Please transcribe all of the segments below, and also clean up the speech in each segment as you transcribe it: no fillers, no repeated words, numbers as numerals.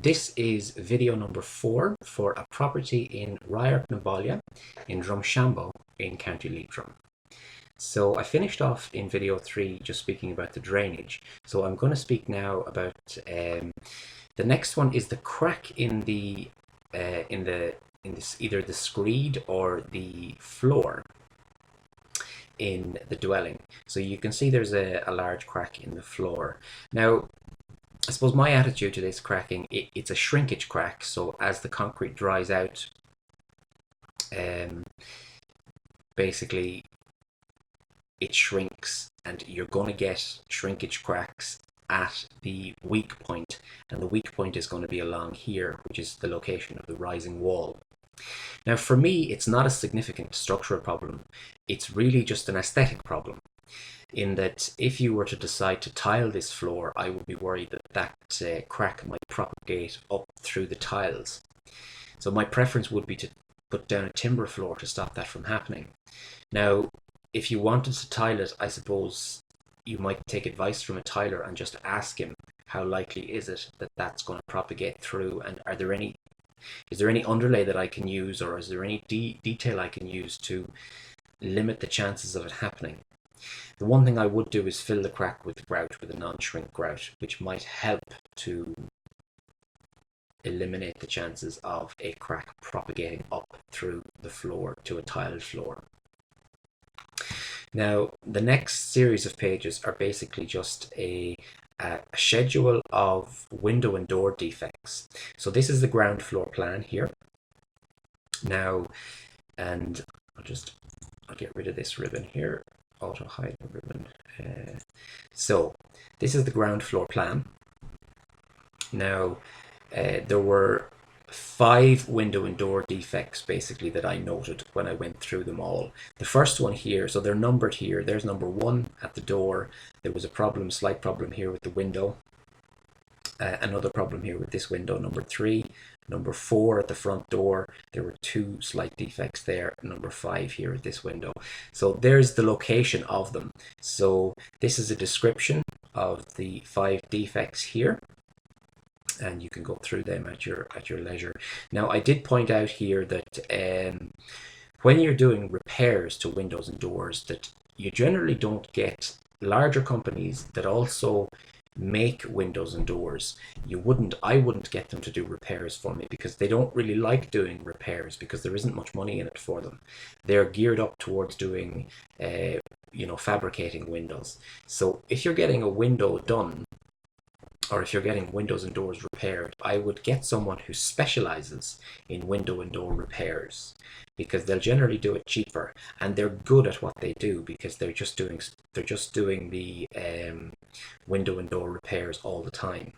This is video number 4 for a property in Radharc Na Baile in Drumshanbo in County Leitrim. So I finished off in video 3 just speaking about the drainage. So I'm going to speak now about the next one is the crack in the either the screed or the floor in the dwelling. So you can see there's a large crack in the floor. Now, I suppose my attitude to this cracking, it's a shrinkage crack. So as the concrete dries out, basically it shrinks, and you're going to get shrinkage cracks at the weak point, and the weak point is going to be along here, which is the location of the rising wall. Now for me, it's not a significant structural problem. It's really just an aesthetic problem, in that if you were to decide to tile this floor, I would be worried that that crack might propagate up through the tiles. So my preference would be to put down a timber floor to stop that from happening. Now, if you wanted to tile it, I suppose you might take advice from a tiler and just ask him, how likely is it that that's going to propagate through, and is there any underlay that I can use, or is there any detail I can use to limit the chances of it happening? The one thing I would do is fill the crack with grout, with a non-shrink grout, which might help to eliminate the chances of a crack propagating up through the floor to a tiled floor. Now, the next series of pages are basically just a schedule of window and door defects. So this is the ground floor plan here. Now, and I'll get rid of this ribbon here. Auto hide the ribbon. So this is the ground floor plan. Now, there were 5 window and door defects basically that I noted when I went through them all. The first one here, so they're numbered here. There's number 1 at the door. There was a slight problem here with the window. Another problem here with this window, number 3. Number 4 at the front door, there were 2 slight defects there. Number 5 here at this window. So there's the location of them. So this is a description of the 5 defects here, and you can go through them at your leisure. Now, I did point out here that when you're doing repairs to windows and doors, that you generally don't get larger companies that also make windows and doors. I wouldn't get them to do repairs for me, because they don't really like doing repairs, because there isn't much money in it for them. They're geared up towards doing fabricating windows. So if you're getting a window done, or if you're getting windows and doors repaired, I would get someone who specializes in window and door repairs, because they'll generally do it cheaper, and they're good at what they do, because they're just doing the window and door repairs all the time.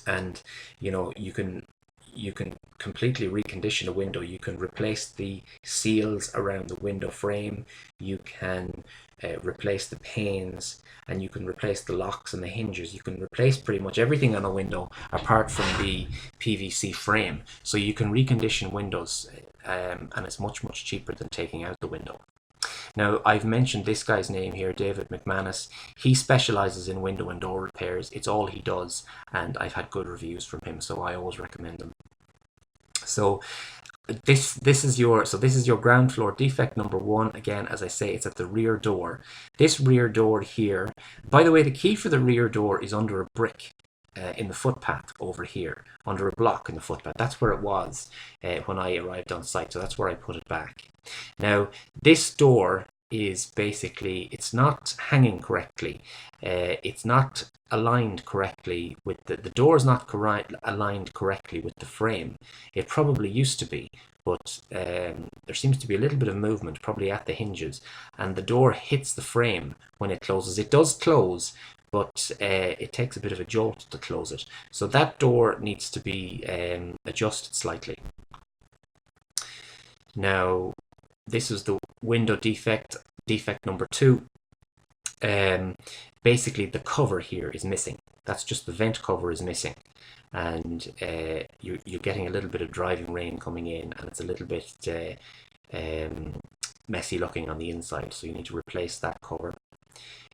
And you can completely recondition a window. You can replace the seals around the window frame. You can replace the panes, and you can replace the locks and the hinges. You can replace pretty much everything on a window apart from the PVC frame. So you can recondition windows, and it's much cheaper than taking out the window. Now, I've mentioned this guy's name here, David McManus. He specializes in window and door repairs. It's all he does, and I've had good reviews from him, so I always recommend him. So this is your ground floor defect number 1. Again, as I say, it's at the rear door. This rear door here, by the way, the key for the rear door is under a brick in the footpath over here, under a block in the footpath. That's where it was when I arrived on site, so that's where I put it back. Now, this door is basically, it's not hanging correctly. It's not aligned correctly with the door is not aligned correctly with the frame. It probably used to be, but there seems to be a little bit of movement, probably at the hinges, and the door hits the frame when it closes. It does close, but it takes a bit of a jolt to close it. So that door needs to be adjusted slightly. Now, this is the window defect number 2. Basically, the cover here is missing. That's just the vent cover is missing, and you're getting a little bit of driving rain coming in, and it's a little bit messy looking on the inside, so you need to replace that cover.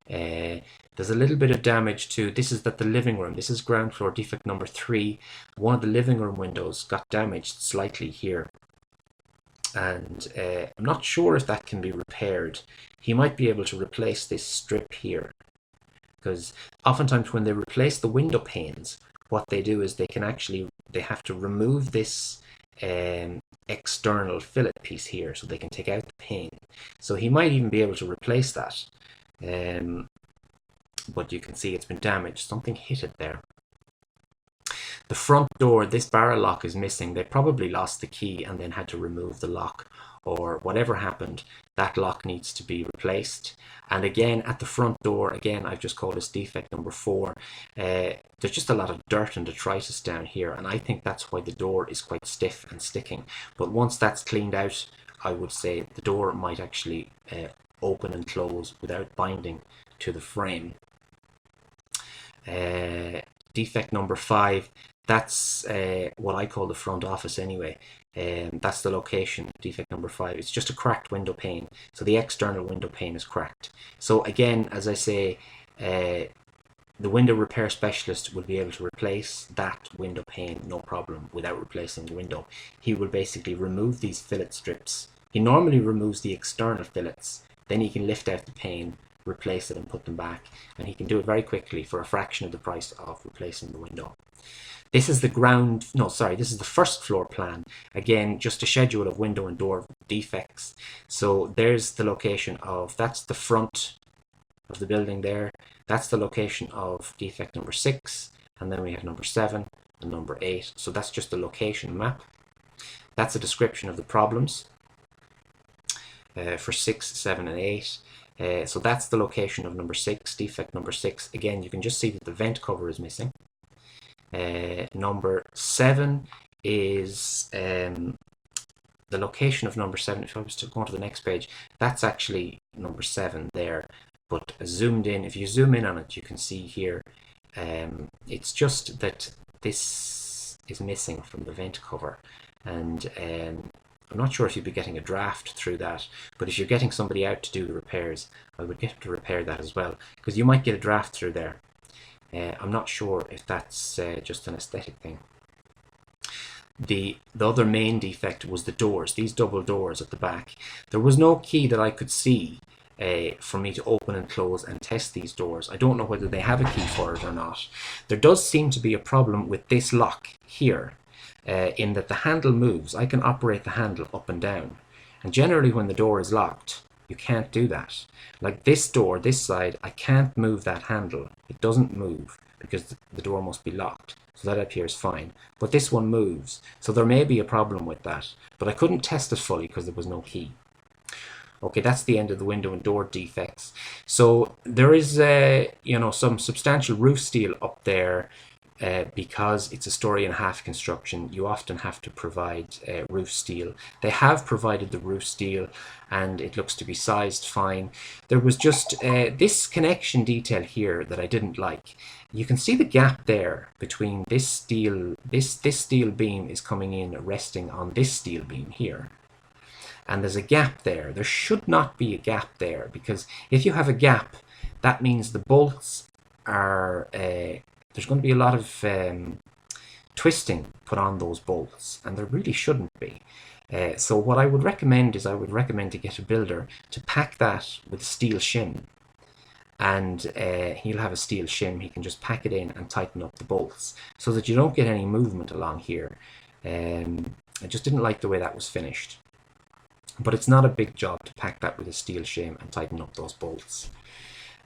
There's a little bit of damage to, this is the living room. This is ground floor defect number 3. One of the living room windows got damaged slightly here. And I'm not sure if that can be repaired. He might be able to replace this strip here. Because oftentimes when they replace the window panes, what they do is they have to remove this external fillet piece here so they can take out the pane. So he might even be able to replace that. But you can see it's been damaged. Something hit it there. The front door, this barrel lock is missing. They probably lost the key and then had to remove the lock, or whatever happened. That lock needs to be replaced. And again, at the front door, again, I've just called this defect number 4. There's just a lot of dirt and detritus down here, and I think that's why the door is quite stiff and sticking. But once that's cleaned out, I would say the door might actually open and close without binding to the frame. Defect number 5, that's what I call the front office anyway. That's the location, defect number 5. It's just a cracked window pane. So the external window pane is cracked. So again, as I say, the window repair specialist will be able to replace that window pane, no problem, without replacing the window. He will basically remove these fillet strips. He normally removes the external fillets. Then he can lift out the pane, replace it and put them back. And he can do it very quickly for a fraction of the price of replacing the window. This is this is the first floor plan. Again, just a schedule of window and door defects. So there's the location of, that's the front of the building there. That's the location of defect number 6. And then we have number 7 and number 8. So that's just the location map. That's a description of the problems for 6, 7 and 8. So that's the location of number 6, defect number 6. Again, you can just see that the vent cover is missing. Number 7 is the location of number 7. If I was to go on to the next page, that's actually number 7 there. But zoomed in, if you zoom in on it, you can see here, it's just that this is missing from the vent cover. And I'm not sure if you'd be getting a draft through that, but if you're getting somebody out to do the repairs, I would get them to repair that as well, because you might get a draft through there. I'm not sure if that's just an aesthetic thing. The other main defect was the doors, these double doors at the back. There was no key that I could see for me to open and close and test these doors. I don't know whether they have a key for it or not. There does seem to be a problem with this lock here, in that the handle moves. I can operate the handle up and down. And generally when the door is locked, you can't do that. Like this door, this side, I can't move that handle. It doesn't move because the door must be locked. So that appears fine. But this one moves. So there may be a problem with that. But I couldn't test it fully because there was no key. Okay, that's the end of the window and door defects. So there is, some substantial roof steel up there. Because it's a 1.5-story construction, you often have to provide roof steel. They have provided the roof steel and it looks to be sized fine. There was just this connection detail here that I didn't like. You can see the gap there between this steel, this steel beam is coming in resting on this steel beam here. And there's a gap there. There should not be a gap there, because if you have a gap, that means the bolts are there's going to be a lot of twisting put on those bolts, and there really shouldn't be. So what I would recommend is to get a builder to pack that with steel shim, and he'll have a steel shim. He can just pack it in and tighten up the bolts so that you don't get any movement along here. I just didn't like the way that was finished, but it's not a big job to pack that with a steel shim and tighten up those bolts.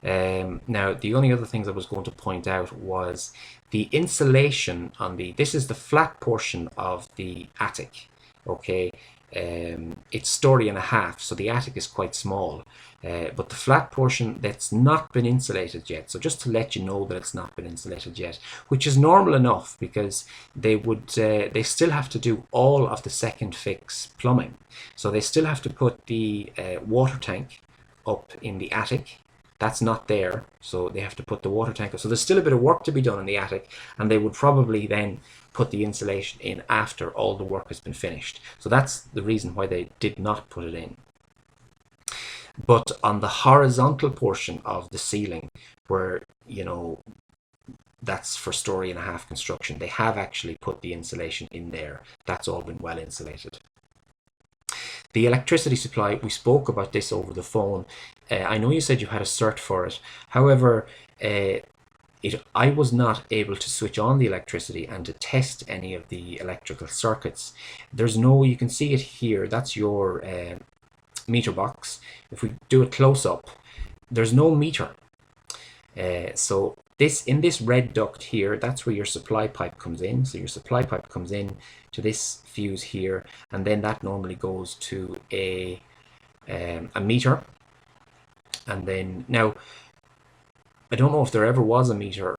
Now, the only other things I was going to point out was the insulation on this is the flat portion of the attic. Okay, it's 1.5 stories, so the attic is quite small, but the flat portion, that's not been insulated yet. So just to let you know that it's not been insulated yet, which is normal enough, because they still have to do all of the second fix plumbing. So they still have to put the water tank up in the attic. That's not there, so they have to put the water tank up. So there's still a bit of work to be done in the attic, and they would probably then put the insulation in after all the work has been finished. So that's the reason why they did not put it in. But on the horizontal portion of the ceiling, where, you know, that's for story and a half construction, they have actually put the insulation in there. That's all been well insulated. The electricity supply, we spoke about this over the phone. I know you said you had a cert for it. However, I was not able to switch on the electricity and to test any of the electrical circuits. There's no, you can see it here, that's your meter box. If we do a close-up, there's no meter. So this, in this red duct here, that's where your supply pipe comes in. So your supply pipe comes in to this fuse here, and then that normally goes to a meter. And then, now, I don't know if there ever was a meter,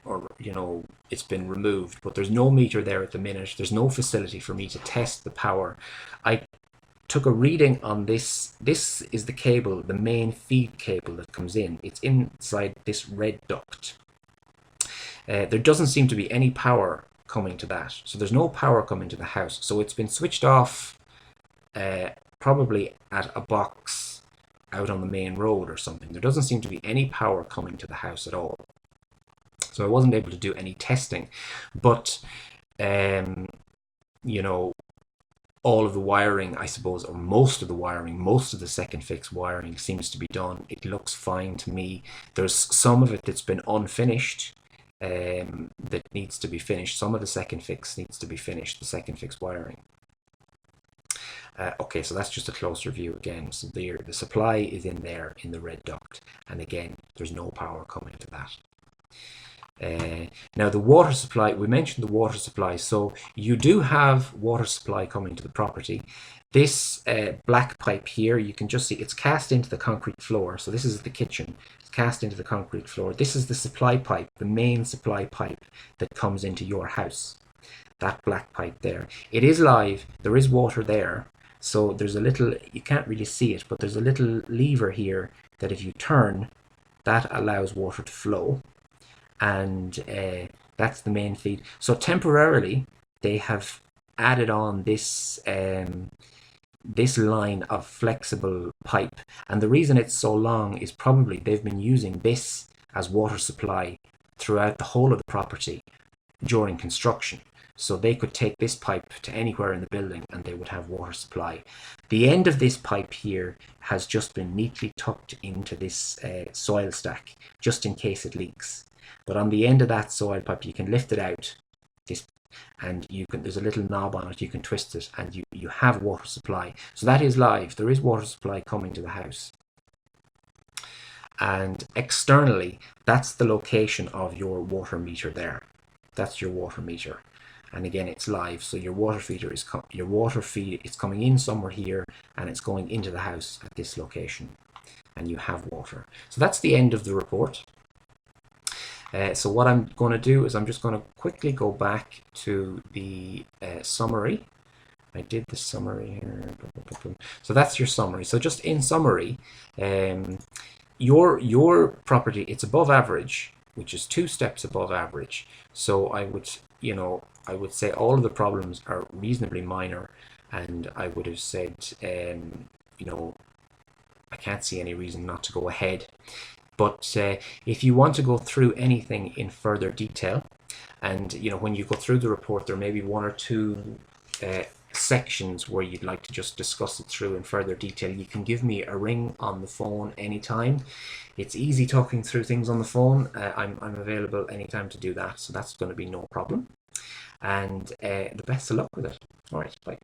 or, you know, it's been removed, but there's no meter there at the minute. There's no facility for me to test the power. I took a reading on this. This is the cable, the main feed cable that comes in. It's inside this red duct. There doesn't seem to be any power coming to that. So there's no power coming to the house. So it's been switched off probably at a box out on the main road or something. There doesn't seem to be any power coming to the house at all. So I wasn't able to do any testing. But, you know, all of the wiring, I suppose, or most of the wiring, most of the second fix wiring seems to be done. It looks fine to me. There's some of it that's been unfinished, that needs to be finished. Some of the second fix needs to be finished, the second fix wiring. Okay, so that's just a closer view again. So the supply is in there in the red duct, and again, there's no power coming to that. Now the water supply, we mentioned the water supply, so you do have water supply coming to the property. This black pipe here, you can just see it's cast into the concrete floor. So this is the kitchen, it's cast into the concrete floor. This is the supply pipe, the main supply pipe that comes into your house. That black pipe there. It is live, there is water there. So there's a little, you can't really see it, but there's a little lever here that if you turn, that allows water to flow. And that's the main feed. So temporarily, they have added on this this line of flexible pipe. And the reason it's so long is probably they've been using this as water supply throughout the whole of the property during construction. So they could take this pipe to anywhere in the building and they would have water supply. The end of this pipe here has just been neatly tucked into this soil stack, just in case it leaks. But on the end of that soil pipe, you can lift it out, and you can, there's a little knob on it, you can twist it, and you have water supply. So that is live. There is water supply coming to the house. And externally, that's the location of your water meter there. That's your water meter. And again, it's live. So your water feeder is it's coming in somewhere here, and it's going into the house at this location, and you have water. So that's the end of the report. So what I'm going to do is I'm just going to quickly go back to the summary. I did the summary here. So that's your summary. So just in summary, your property, it's above average, which is 2 steps above average. So I would, you know, I would say all of the problems are reasonably minor, and I would have said, you know, I can't see any reason not to go ahead. But if you want to go through anything in further detail, and, you know, when you go through the report, there may be 1 or 2 sections where you'd like to just discuss it through in further detail, you can give me a ring on the phone anytime. It's easy talking through things on the phone. I'm available anytime to do that, so that's going to be no problem. And the best of luck with it. All right, bye.